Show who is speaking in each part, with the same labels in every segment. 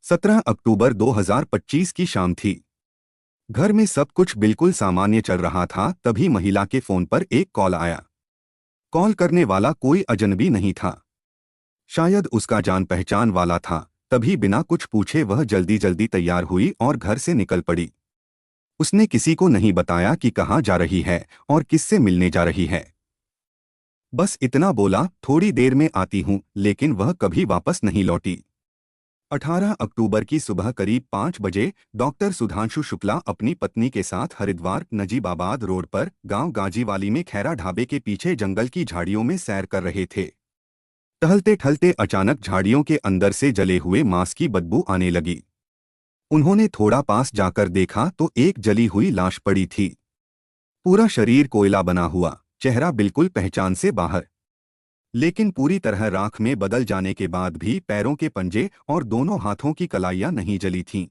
Speaker 1: 17 अक्टूबर 2025 की शाम थी। घर में सब कुछ बिल्कुल सामान्य चल रहा था, तभी महिला के फोन पर एक कॉल आया। कॉल करने वाला कोई अजनबी नहीं था, शायद उसका जान पहचान वाला था। तभी बिना कुछ पूछे वह जल्दी जल्दी तैयार हुई और घर से निकल पड़ी। उसने किसी को नहीं बताया कि कहाँ जा रही है और किससे मिलने जा रही है। बस इतना बोला, थोड़ी देर में आती हूँ, लेकिन वह कभी वापस नहीं लौटी। 18 अक्टूबर की सुबह करीब 5 बजे डॉक्टर सुधांशु शुक्ला अपनी पत्नी के साथ हरिद्वार नजीबाबाद रोड पर गांव गाजीवाली में खैरा ढाबे के पीछे जंगल की झाड़ियों में सैर कर रहे थे। टहलते टहलते अचानक झाड़ियों के अंदर से जले हुए मांस की बदबू आने लगी। उन्होंने थोड़ा पास जाकर देखा तो एक जली हुई लाश पड़ी थी। पूरा शरीर कोयला बना हुआ, चेहरा बिल्कुल पहचान से बाहर, लेकिन पूरी तरह राख में बदल जाने के बाद भी पैरों के पंजे और दोनों हाथों की कलाइयां नहीं जली थीं।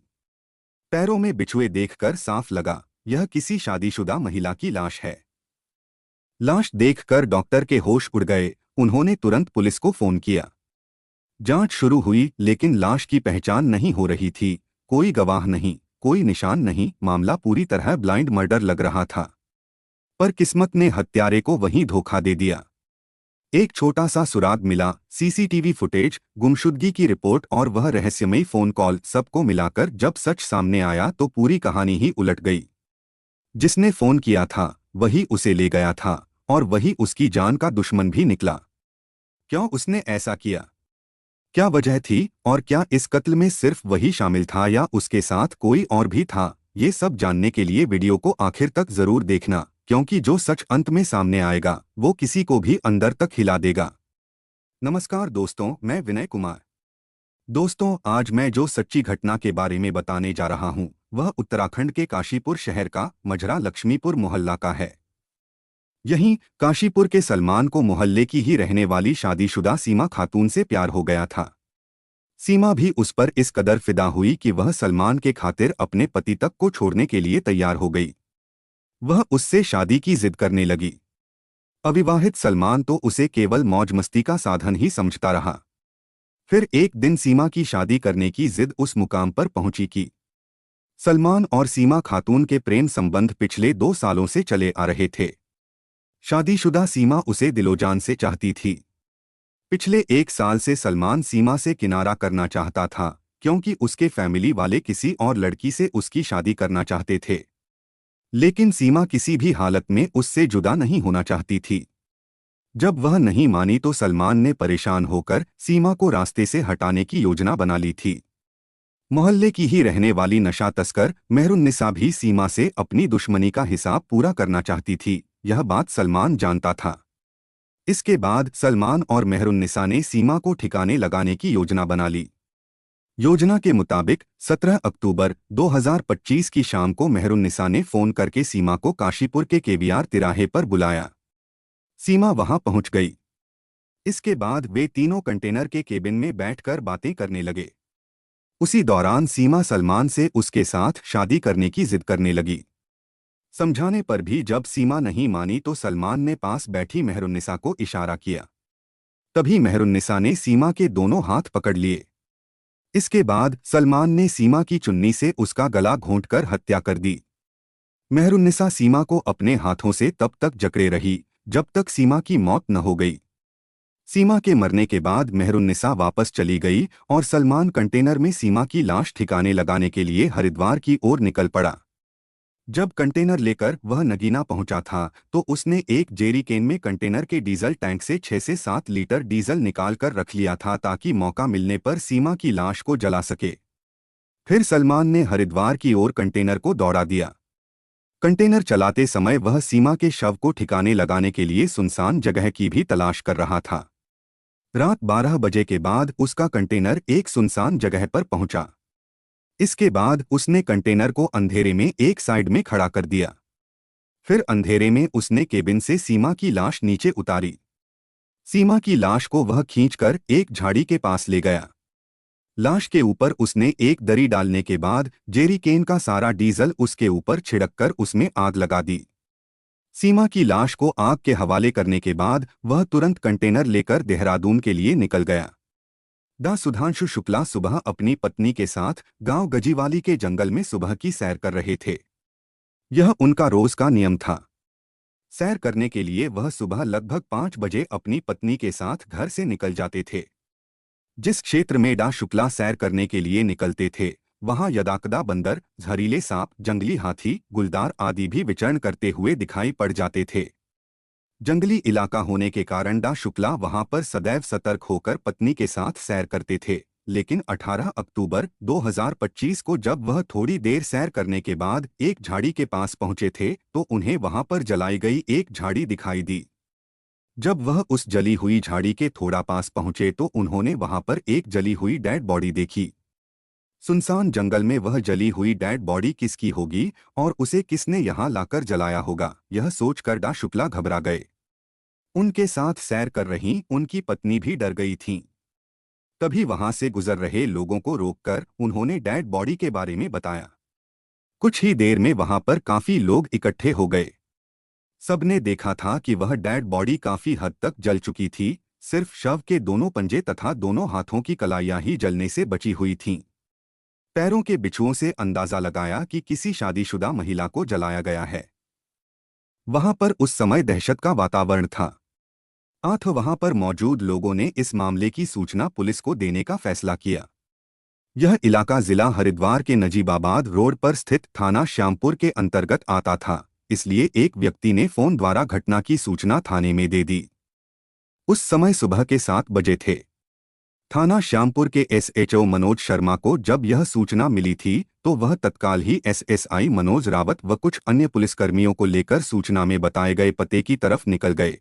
Speaker 1: पैरों में बिछुए देखकर साफ लगा, यह किसी शादीशुदा महिला की लाश है। लाश देखकर डॉक्टर के होश उड़ गए। उन्होंने तुरंत पुलिस को फोन किया। जांच शुरू हुई, लेकिन लाश की पहचान नहीं हो रही थी। कोई गवाह नहीं, कोई निशान नहीं, मामला पूरी तरह ब्लाइंड मर्डर लग रहा था। पर किस्मत ने हत्यारे को वहीं धोखा दे दिया। एक छोटा सा सुराग मिला, सीसीटीवी फुटेज, गुमशुदगी की रिपोर्ट और वह रहस्यमयी फोन कॉल, सबको मिलाकर जब सच सामने आया तो पूरी कहानी ही उलट गई। जिसने फोन किया था वही उसे ले गया था, और वही उसकी जान का दुश्मन भी निकला। क्यों उसने ऐसा किया? क्या वजह थी, और क्या इस कत्ल में सिर्फ वही शामिल था या उसके साथ कोई और भी था? ये सब जानने के लिए वीडियो को आखिर तक जरूर देखना, क्योंकि जो सच अंत में सामने आएगा वो किसी को भी अंदर तक हिला देगा। नमस्कार दोस्तों, मैं विनय कुमार। दोस्तों, आज मैं जो सच्ची घटना के बारे में बताने जा रहा हूँ वह उत्तराखंड के काशीपुर शहर का मजरा लक्ष्मीपुर मोहल्ला का है। यहीं काशीपुर के सलमान को मोहल्ले की ही रहने वाली शादीशुदा सीमा खातून से प्यार हो गया था। सीमा भी उस पर इस कदर फिदा हुई कि वह सलमान के खातिर अपने पति तक को छोड़ने के लिए तैयार हो गई। वह उससे शादी की जिद करने लगी। अविवाहित सलमान तो उसे केवल मौज मस्ती का साधन ही समझता रहा। फिर एक दिन सीमा की शादी करने की जिद उस मुकाम पर पहुंची कि सलमान और सीमा खातून के प्रेम संबंध पिछले 2 सालों से चले आ रहे थे। शादीशुदा सीमा उसे दिलोजान से चाहती थी। पिछले 1 साल से सलमान सीमा से किनारा करना चाहता था, क्योंकि उसके फैमिली वाले किसी और लड़की से उसकी शादी करना चाहते थे। लेकिन सीमा किसी भी हालत में उससे जुदा नहीं होना चाहती थी। जब वह नहीं मानी तो सलमान ने परेशान होकर सीमा को रास्ते से हटाने की योजना बना ली थी। मोहल्ले की ही रहने वाली नशा तस्कर मेहरुन्निसा भी सीमा से अपनी दुश्मनी का हिसाब पूरा करना चाहती थी। यह बात सलमान जानता था। इसके बाद सलमान और मेहरुन्निसा ने सीमा को ठिकाने लगाने की योजना बना ली। योजना के मुताबिक 17 अक्टूबर 2025 की शाम को मेहरुन्निसा ने फोन करके सीमा को काशीपुर के केवीआर तिराहे पर बुलाया। सीमा वहां पहुंच गई। इसके बाद वे तीनों कंटेनर के केबिन में बैठकर बातें करने लगे। उसी दौरान सीमा सलमान से उसके साथ शादी करने की जिद करने लगी। समझाने पर भी जब सीमा नहीं मानी तो सलमान ने पास बैठी मेहरुन्निसा को इशारा किया। तभी मेहरुन्निसा ने सीमा के दोनों हाथ पकड़ लिए। इसके बाद सलमान ने सीमा की चुन्नी से उसका गला घोंटकर हत्या कर दी। मेहरुन्निसा सीमा को अपने हाथों से तब तक जकड़े रही जब तक सीमा की मौत न हो गई। सीमा के मरने के बाद मेहरुन्निसा वापस चली गई और सलमान कंटेनर में सीमा की लाश ठिकाने लगाने के लिए हरिद्वार की ओर निकल पड़ा। जब कंटेनर लेकर वह नगीना पहुंचा था तो उसने एक जेरी केन में कंटेनर के डीजल टैंक से 6 से 7 लीटर डीजल निकाल कर रख लिया था, ताकि मौका मिलने पर सीमा की लाश को जला सके। फिर सलमान ने हरिद्वार की ओर कंटेनर को दौड़ा दिया। कंटेनर चलाते समय वह सीमा के शव को ठिकाने लगाने के लिए सुनसान जगह की भी तलाश कर रहा था। रात 12 बजे के बाद उसका कंटेनर एक सुनसान जगह पर पहुंचा। इसके बाद उसने कंटेनर को अंधेरे में एक साइड में खड़ा कर दिया। फिर अंधेरे में उसने केबिन से सीमा की लाश नीचे उतारी। सीमा की लाश को वह खींचकर एक झाड़ी के पास ले गया। लाश के ऊपर उसने एक दरी डालने के बाद जेरी केन का सारा डीजल उसके ऊपर छिड़ककर उसमें आग लगा दी। सीमा की लाश को आग के हवाले करने के बाद वह तुरंत कंटेनर लेकर देहरादून के लिए निकल गया। डा सुधांशु शुक्ला सुबह अपनी पत्नी के साथ गांव गजीवाली के जंगल में सुबह की सैर कर रहे थे। यह उनका रोज का नियम था। सैर करने के लिए वह सुबह लगभग 5 बजे अपनी पत्नी के साथ घर से निकल जाते थे। जिस क्षेत्र में डा शुक्ला सैर करने के लिए निकलते थे वहां यदाकदा बंदर, जहरीले सांप, जंगली हाथी, गुलदार आदि भी विचरण करते हुए दिखाई पड़ जाते थे। जंगली इलाका होने के कारण डा शुक्ला वहां पर सदैव सतर्क होकर पत्नी के साथ सैर करते थे। लेकिन 18 अक्टूबर 2025 को जब वह थोड़ी देर सैर करने के बाद एक झाड़ी के पास पहुंचे थे तो उन्हें वहां पर जलाई गई एक झाड़ी दिखाई दी। जब वह उस जली हुई झाड़ी के थोड़ा पास पहुंचे तो उन्होंने वहां पर एक जली हुई डेड बॉडी देखी। सुनसान जंगल में वह जली हुई डेड बॉडी किसकी होगी और उसे किसने यहां लाकर जलाया होगा, यह सोचकर डा शुक्ला घबरा गए। उनके साथ सैर कर रही उनकी पत्नी भी डर गई थीं। तभी वहां से गुजर रहे लोगों को रोककर उन्होंने डेड बॉडी के बारे में बताया। कुछ ही देर में वहां पर काफी लोग इकट्ठे हो गए। सबने देखा था कि वह डेड बॉडी काफी हद तक जल चुकी थी। सिर्फ शव के दोनों पंजे तथा दोनों हाथों की कलाइयां ही जलने से बची हुई थीं। पैरों के बिच्छुओं से अंदाजा लगाया कि किसी शादीशुदा महिला को जलाया गया है। वहां पर उस समय दहशत का वातावरण था। वहां पर मौजूद लोगों ने इस मामले की सूचना पुलिस को देने का फैसला किया। यह इलाका जिला हरिद्वार के नजीबाबाद रोड पर स्थित थाना श्यामपुर के अंतर्गत आता था, इसलिए एक व्यक्ति ने फोन द्वारा घटना की सूचना थाने में दे दी। उस समय सुबह के 7 बजे थे। थाना श्यामपुर के एसएचओ मनोज शर्मा को जब यह सूचना मिली थी तो वह तत्काल ही एसएसआई मनोज रावत व कुछ अन्य पुलिसकर्मियों को लेकर सूचना में बताए गए पते की तरफ निकल गए।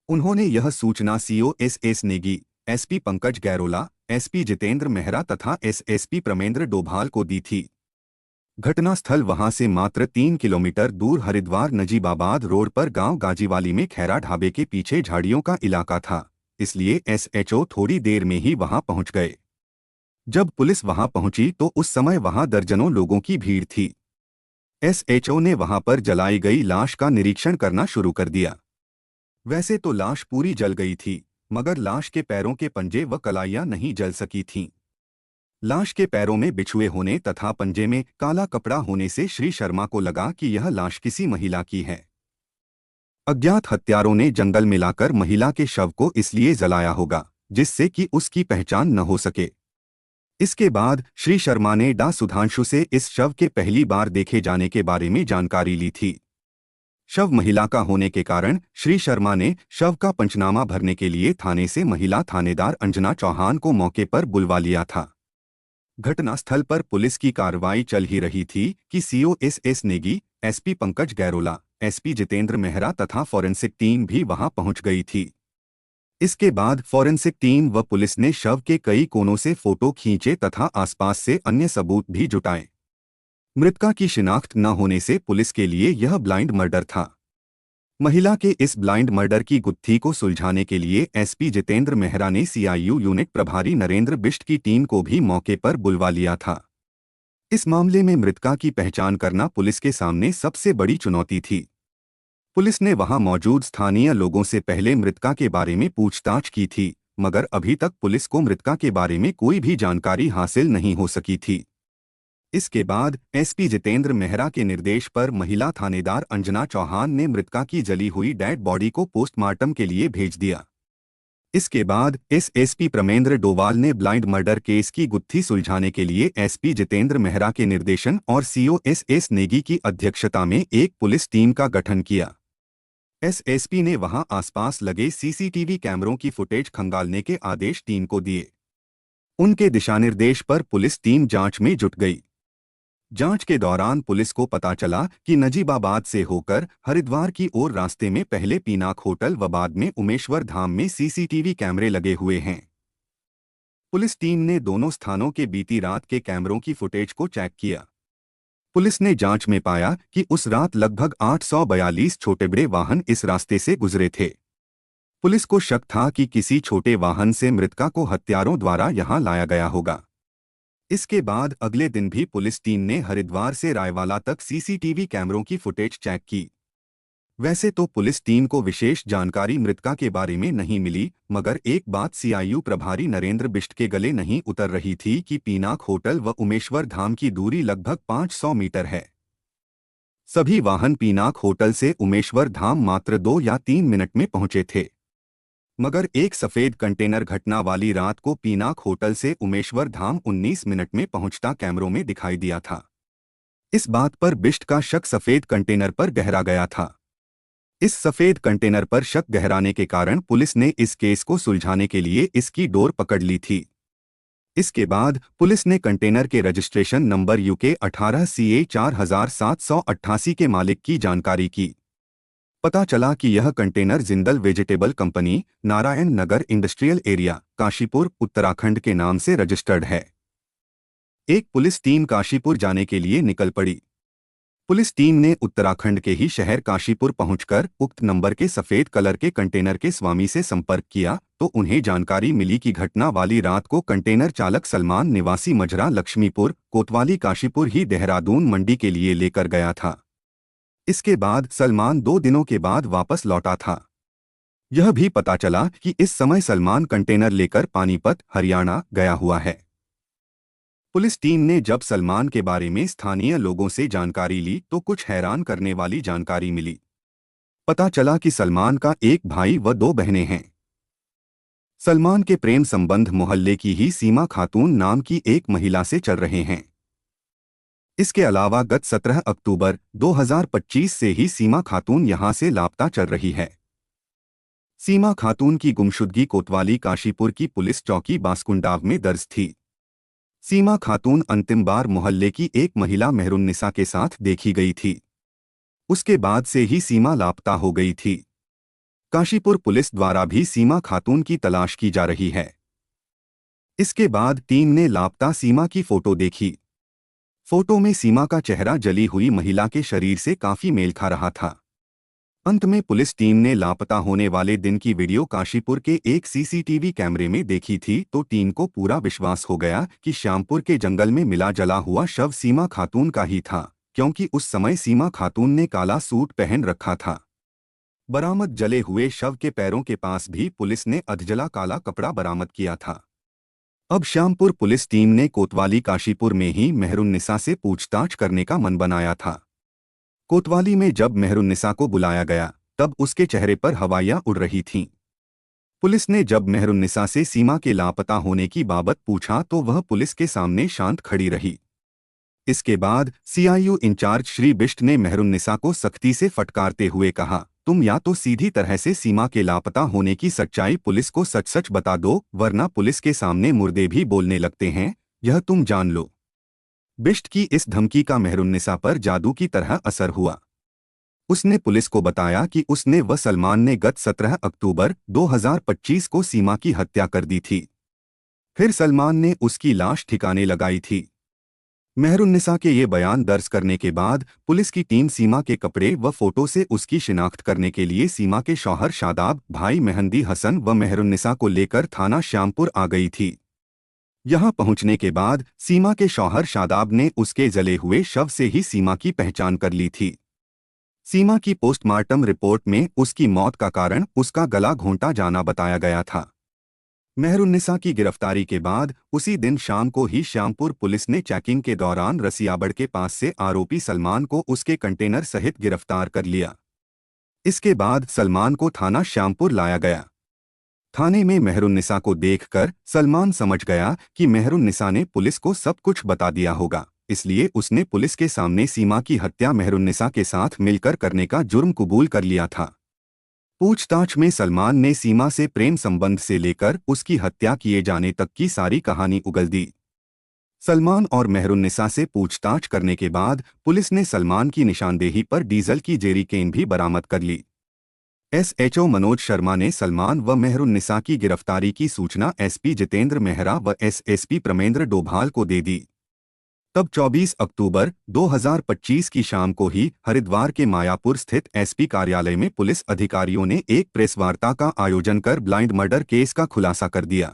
Speaker 1: उन्होंने यह सूचना CO SS Negi, SP Pankaj Gairola, SP Jitendra Mehra तथा एसएसपी प्रमेंद्र डोभाल को दी थी। घटनास्थल वहां से मात्र 3 किलोमीटर दूर हरिद्वार नजीबाबाद रोड पर गांव गाजीवाली में खैरा ढाबे के पीछे झाड़ियों का इलाका था, इसलिए एसएचओ थोड़ी देर में ही वहां पहुंच गए। जब पुलिस वहां पहुंची तो उस समय वहां दर्जनों लोगों की भीड़ थी। एसएचओ ने वहां पर जलाई गई लाश का निरीक्षण करना शुरू कर दिया। वैसे तो लाश पूरी जल गई थी, मगर लाश के पैरों के पंजे व कलाइयां नहीं जल सकी थीं। लाश के पैरों में बिछुए होने तथा पंजे में काला कपड़ा होने से श्री शर्मा को लगा कि यह लाश किसी महिला की है। अज्ञात हत्यारों ने जंगल में लाकर महिला के शव को इसलिए जलाया होगा जिससे कि उसकी पहचान न हो सके। इसके बाद श्री शर्मा ने डा सुधांशु से इस शव के पहली बार देखे जाने के बारे में जानकारी ली थी। शव महिला का होने के कारण श्री शर्मा ने शव का पंचनामा भरने के लिए थाने से महिला थानेदार अंजना चौहान को मौके पर बुलवा लिया था। घटनास्थल पर पुलिस की कार्रवाई चल ही रही थी कि CO SS Negi, SP Pankaj Gairola, SP Jitendra Mehra तथा फॉरेंसिक टीम भी वहां पहुंच गई थी। इसके बाद फॉरेंसिक टीम व पुलिस ने शव के कई कोनों से फोटो खींचे तथा आसपास से अन्य सबूत भी जुटाए। मृतका की शिनाख्त न होने से पुलिस के लिए यह ब्लाइंड मर्डर था। महिला के इस ब्लाइंड मर्डर की गुत्थी को सुलझाने के लिए एसपी जितेंद्र मेहरा ने सीआईयू यूनिट प्रभारी नरेंद्र बिष्ट की टीम को भी मौके पर बुलवा लिया था। इस मामले में मृतका की पहचान करना पुलिस के सामने सबसे बड़ी चुनौती थी। पुलिस ने वहां मौजूद स्थानीय लोगों से पहले मृतका के बारे में पूछताछ की थी, मगर अभी तक पुलिस को मृतका के बारे में कोई भी जानकारी हासिल नहीं हो सकी थी। इसके बाद एसपी जितेंद्र मेहरा के निर्देश पर महिला थानेदार अंजना चौहान ने मृतका की जली हुई डेड बॉडी को पोस्टमार्टम के लिए भेज दिया। इसके बाद एसएसपी प्रमेंद्र डोभाल ने ब्लाइंड मर्डर केस की गुत्थी सुलझाने के लिए एसपी जितेंद्र मेहरा के निर्देशन और सीओ एसएस नेगी की अध्यक्षता में एक पुलिस टीम का गठन किया। एसएसपी ने वहां आसपास लगे सीसीटीवी कैमरों की फुटेज खंगालने के आदेश टीम को दिए। उनके दिशानिर्देश पर पुलिस टीम जांच में जुट गई। जांच के दौरान पुलिस को पता चला कि नजीबाबाद से होकर हरिद्वार की ओर रास्ते में पहले पीनाक होटल व बाद में उमेश्वर धाम में सीसीटीवी कैमरे लगे हुए हैं। पुलिस टीम ने दोनों स्थानों के बीती रात के कैमरों की फुटेज को चेक किया। पुलिस ने जांच में पाया कि उस रात लगभग 842 छोटे बड़े वाहन इस रास्ते से गुजरे थे। पुलिस को शक था कि किसी छोटे वाहन से मृतका को हत्यारों द्वारा यहां लाया गया होगा। इसके बाद अगले दिन भी पुलिस टीम ने हरिद्वार से रायवाला तक सीसीटीवी कैमरों की फुटेज चेक की। वैसे तो पुलिस टीम को विशेष जानकारी मृतका के बारे में नहीं मिली, मगर एक बात सीआईयू प्रभारी नरेंद्र बिष्ट के गले नहीं उतर रही थी कि पीनाक होटल व उमेश्वर धाम की दूरी लगभग 500 मीटर है। सभी वाहन पीनाक होटल से उमेश्वर धाम मात्र 2 या 3 मिनट में पहुंचे थे, मगर एक सफेद कंटेनर घटना वाली रात को पीनाक होटल से उमेश्वर धाम 19 मिनट में पहुंचता कैमरों में दिखाई दिया था। इस बात पर बिष्ट का शक सफेद कंटेनर पर गहरा गया था। इस सफेद कंटेनर पर शक गहराने के कारण पुलिस ने इस केस को सुलझाने के लिए इसकी डोर पकड़ ली थी। इसके बाद पुलिस ने कंटेनर के रजिस्ट्रेशन नंबर UK 18 CA 4788 के मालिक की जानकारी की। पता चला कि यह container Jindal vegetable company, Narayan Nagar industrial area, Kashipur, Uttarakhand के नाम से रजिस्टर्ड है। एक पुलिस टीम काशीपुर जाने के लिए निकल पड़ी। पुलिस टीम ने उत्तराखंड के ही शहर काशीपुर पहुंचकर उक्त नंबर के सफेद कलर के कंटेनर के स्वामी से संपर्क किया तो उन्हें जानकारी मिली कि घटना वाली रात को कंटेनर चालक सलमान निवासी मजरा लक्ष्मीपुर, कोतवाली काशीपुर ही देहरादून मंडी के लिए लेकर गया था। इसके बाद सलमान 2 दिनों के बाद वापस लौटा था। यह भी पता चला कि इस समय सलमान कंटेनर लेकर पानीपत, हरियाणा गया हुआ है। पुलिस टीम ने जब सलमान के बारे में स्थानीय लोगों से जानकारी ली तो कुछ हैरान करने वाली जानकारी मिली। पता चला कि सलमान का एक भाई व 2 बहनें हैं। सलमान के प्रेम संबंध मोहल्ले की ही सीमा खातून नाम की एक महिला से चल रहे हैं। इसके अलावा गत 17 अक्टूबर 2025 से ही सीमा खातून यहां से लापता चल रही है। सीमा खातून की गुमशुदगी कोतवाली काशीपुर की पुलिस चौकी बासकुंडाव में दर्ज थी। सीमा खातून अंतिम बार मोहल्ले की एक महिला मेहरुन्निसा के साथ देखी गई थी। उसके बाद से ही सीमा लापता हो गई थी। काशीपुर पुलिस द्वारा भी सीमा खातून की तलाश की जा रही है। इसके बाद टीम ने लापता सीमा की फोटो देखी। फोटो में सीमा का चेहरा जली हुई महिला के शरीर से काफी मेल खा रहा था। अंत में पुलिस टीम ने लापता होने वाले दिन की वीडियो काशीपुर के एक CCTV कैमरे में देखी थी तो टीम को पूरा विश्वास हो गया कि श्यामपुर के जंगल में मिला जला हुआ शव सीमा खातून का ही था, क्योंकि उस समय सीमा खातून ने काला सूट पहन रखा था। बरामद जले हुए शव के पैरों के पास भी पुलिस ने अधजला काला कपड़ा बरामद किया था। अब श्यामपुर पुलिस टीम ने कोतवाली काशीपुर में ही मेहरुन्निसा से पूछताछ करने का मन बनाया था। कोतवाली में जब मेहरुन्निसा को बुलाया गया तब उसके चेहरे पर हवाइयां उड़ रही थीं। पुलिस ने जब मेहरुन्निसा से सीमा के लापता होने की बाबत पूछा तो वह पुलिस के सामने शांत खड़ी रही। इसके बाद CIU इंचार्ज श्री बिष्ट ने मेहरुन्निसा को सख्ती से फटकारते हुए कहा, तुम या तो सीधी तरह से सीमा के लापता होने की सच्चाई पुलिस को सच सच बता दो, वरना पुलिस के सामने मुर्दे भी बोलने लगते हैं, यह तुम जान लो। बिष्ट की इस धमकी का मेहरुन्निसा पर जादू की तरह असर हुआ। उसने पुलिस को बताया कि उसने व सलमान ने गत 17 अक्टूबर 2025 को सीमा की हत्या कर दी थी। फिर सलमान ने उसकी लाश ठिकाने लगाई थी। मेहरुन्निसा के ये बयान दर्ज करने के बाद पुलिस की टीम सीमा के कपड़े व फोटो से उसकी शिनाख्त करने के लिए सीमा के शौहर शादाब, भाई मेहंदी हसन व मेहरुन्निसा को लेकर थाना श्यामपुर आ गई थी। यहां पहुंचने के बाद सीमा के शौहर शादाब ने उसके जले हुए शव से ही सीमा की पहचान कर ली थी। सीमा की पोस्टमार्टम रिपोर्ट में उसकी मौत का कारण उसका गला घोंटा जाना बताया गया था। मेहरुन्निसा की गिरफ्तारी के बाद उसी दिन शाम को ही श्यामपुर पुलिस ने चेकिंग के दौरान रसियाबड़ के पास से आरोपी सलमान को उसके कंटेनर सहित गिरफ्तार कर लिया। इसके बाद सलमान को थाना श्यामपुर लाया गया। थाने में मेहरुन्निसा को देखकर सलमान समझ गया कि मेहरुन्निसा ने पुलिस को सब कुछ बता दिया होगा, इसलिए उसने पुलिस के सामने सीमा की हत्या मेहरुन्निसा के साथ मिलकर करने का जुर्म कबूल कर लिया था। पूछताछ में सलमान ने सीमा से प्रेम संबंध से लेकर उसकी हत्या किए जाने तक की सारी कहानी उगल दी। सलमान और मेहरुन्निसा से पूछताछ करने के बाद पुलिस ने सलमान की निशानदेही पर डीजल की जेरीकेन भी बरामद कर ली। SHO मनोज शर्मा ने सलमान व मेहरुन्निसा की गिरफ्तारी की सूचना SP जितेंद्र मेहरा व SSP प्रमेंद्र डोभाल को दे दी। तब 24 अक्टूबर 2025 की शाम को ही हरिद्वार के मायापुर स्थित SP कार्यालय में पुलिस अधिकारियों ने एक प्रेस वार्ता का आयोजन कर ब्लाइंड मर्डर केस का खुलासा कर दिया।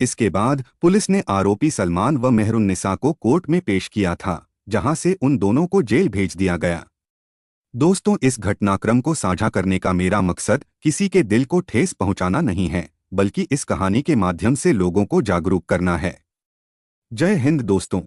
Speaker 1: इसके बाद पुलिस ने आरोपी सलमान व मेहरुन्निसा को कोर्ट में पेश किया था, जहां से उन दोनों को जेल भेज दिया गया। दोस्तों, इस घटनाक्रम को साझा करने का मेरा मकसद किसी के दिल को ठेस पहुंचाना नहीं है, बल्कि इस कहानी के माध्यम से लोगों को जागरूक करना है। जय हिंद दोस्तों।